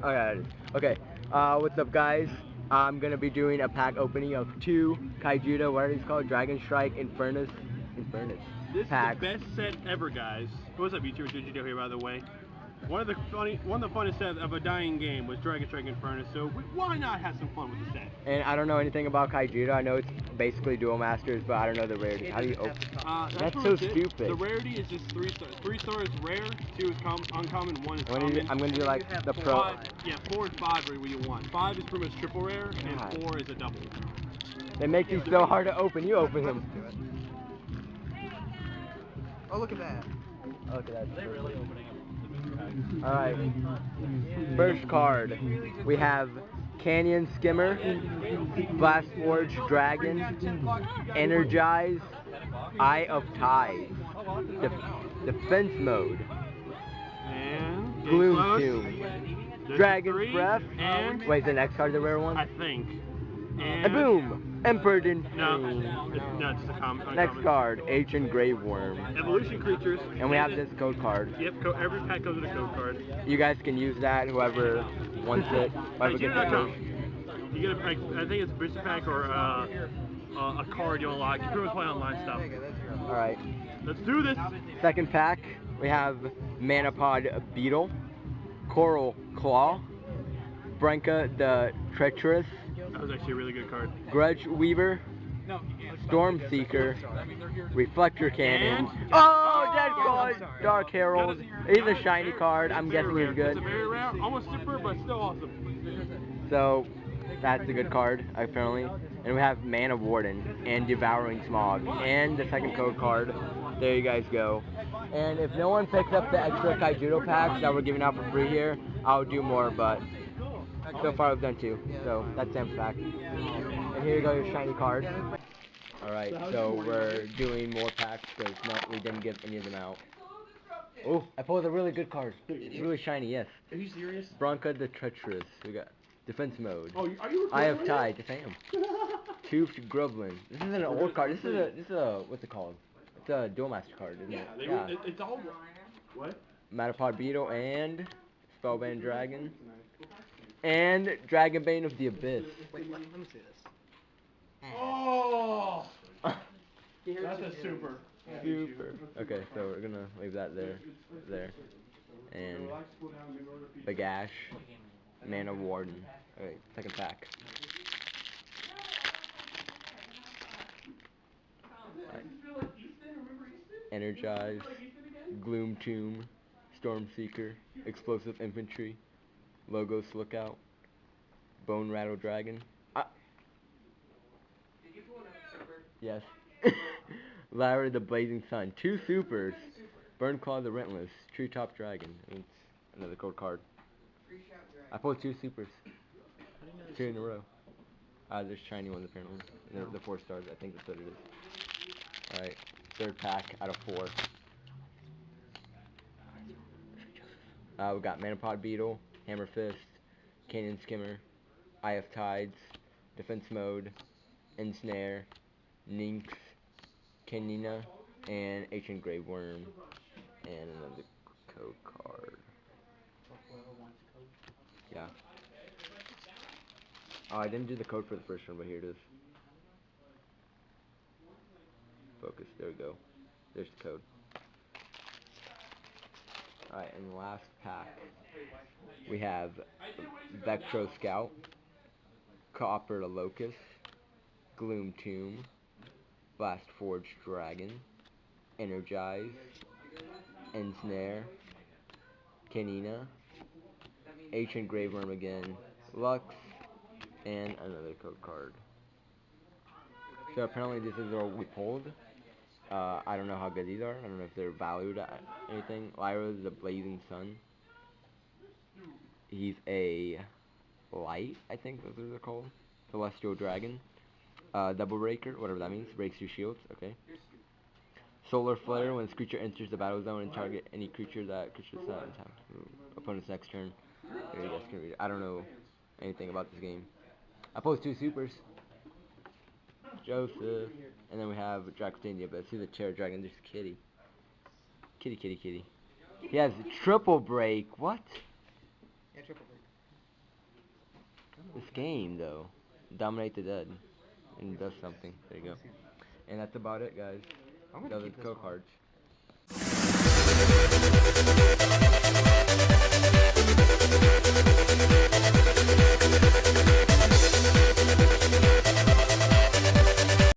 Oh yeah, it is. Okay. What's up, guys? I'm gonna be doing a pack opening of 2 Kaijudo, what are these called? Dragonstrike, Infernus. This packs. is the best set ever, guys. What's up, YouTubers? Kaijudo here, by the way. One of the funnest sets of a dying game was Dragonstrike Infernus, so why not have some fun with the set? And I don't know anything about Kaijudo. I know it's basically dual masters, but I don't know the rarity. How do you open? That's so legit. stupid. The rarity is just 3 stars. 3 stars is rare, 2 is uncommon, 1 is common. I'm gonna do like the pro. 4 and 5 are what you want. 5 is pretty much triple rare, and 4 is a double. They make these so hard to open. You open them. Oh, look at that. Oh, look at that. Are they really opening them? Alright. First card. We have Canyon Skimmer, Blast Forge Dragon, Energize, Eye of Tides, Defense Mode, and Gloom Tomb, Dragon's Breath, and wait, the next card the rare one? I think. And boom! Emperor in No, it's a common. Next card, Ancient Grave Worm. Evolution creatures. And we have this code card. Yep, every pack comes with a code card. You guys can use that, whoever wants it. Whoever gets it first. You get a pack, I think it's a booster pack or a card you unlock. You can always play online stuff. Alright. Let's do this! Second pack, we have Manapod Beetle, Coral Claw, Branka the Treacherous, That was actually a really good card. Grudge Weaver, Storm Seeker, Reflector Cannon. And Oh, Dead Claws, Dark Herald. He's a shiny card. I'm guessing he's good. It's a very rare, almost super, but still awesome. So, that's a good card, apparently. And we have Mana Warden and Devouring Smog. And the second code card. There you guys go. And if no one picks up the extra Kaijudo packs that we're giving out for free here, I'll do more, but so far I've done 2. So, that's Sam's pack. And here you go, your shiny card. Alright, so we're doing more packs because we didn't give any of them out. Oh, I pulled a really good card. Really shiny, yes. Are you serious? Branka the Treacherous. We got Defense Mode. Oh, are you Eye of Tides, yes I am. Toothed Grublin. This isn't an old card. This is a what's it called? It's a Dual Master card, isn't it? Yeah, it's all. What? Matapod Beetle and Spellband Dragon. And Dragonbane of the Abyss. Wait, let me see this. Oh! That's a super. Super. Okay, so we're gonna leave that there. And Bagash, Mana Warden. Alright, second pack. Right. Energize, Gloom Tomb, Storm Seeker, Explosive Infantry, Logos Lookout, Bone Rattle Dragon. Yes. Lair the Blazing Sun. 2 supers. Burnclaw the Rentless. Treetop Dragon. It's another code card. I pulled 2 supers. 2 in a row. There's shiny ones apparently. The 4 stars. I think that's what it is. Alright. Third pack out of 4. We got Manapod Beetle, Hammer Fist, Canyon Skimmer, Eye of Tides, Defense Mode, Ensnare, Nynx, Canina, and Ancient Grave Worm, and another code card. Yeah. Oh, I didn't do the code for the first one, but here it is. Focus, there we go. There's the code. Alright, and the last pack, we have DevPro Scout, Copper the Locust, Gloom Tomb, Blast Forge Dragon, Energize, Ensnare, Canina, Ancient Grave Worm again, Lux, and another code card. So apparently this is all we pulled. I don't know how good these are. I don't know if they're valued at anything. Lyra is the Blazing Sun. He's a light, I think that's what they're called. Celestial Dragon. Double Breaker, whatever that means. Breaks your shields, okay. Solar Flare, when this creature enters the battle zone and target any creature that creature's opponent's next turn. There you guys can read it. I don't know anything about this game. I pulled 2 supers. Joseph. And then we have Dragonstania, but see the Terror Dragon, there's Kitty. Kitty. He has triple break. What? Yeah, triple break. This game, though, dominate the dead, and it does something. There you go. And that's about it, guys. I'm gonna Those keep are this code one. cards.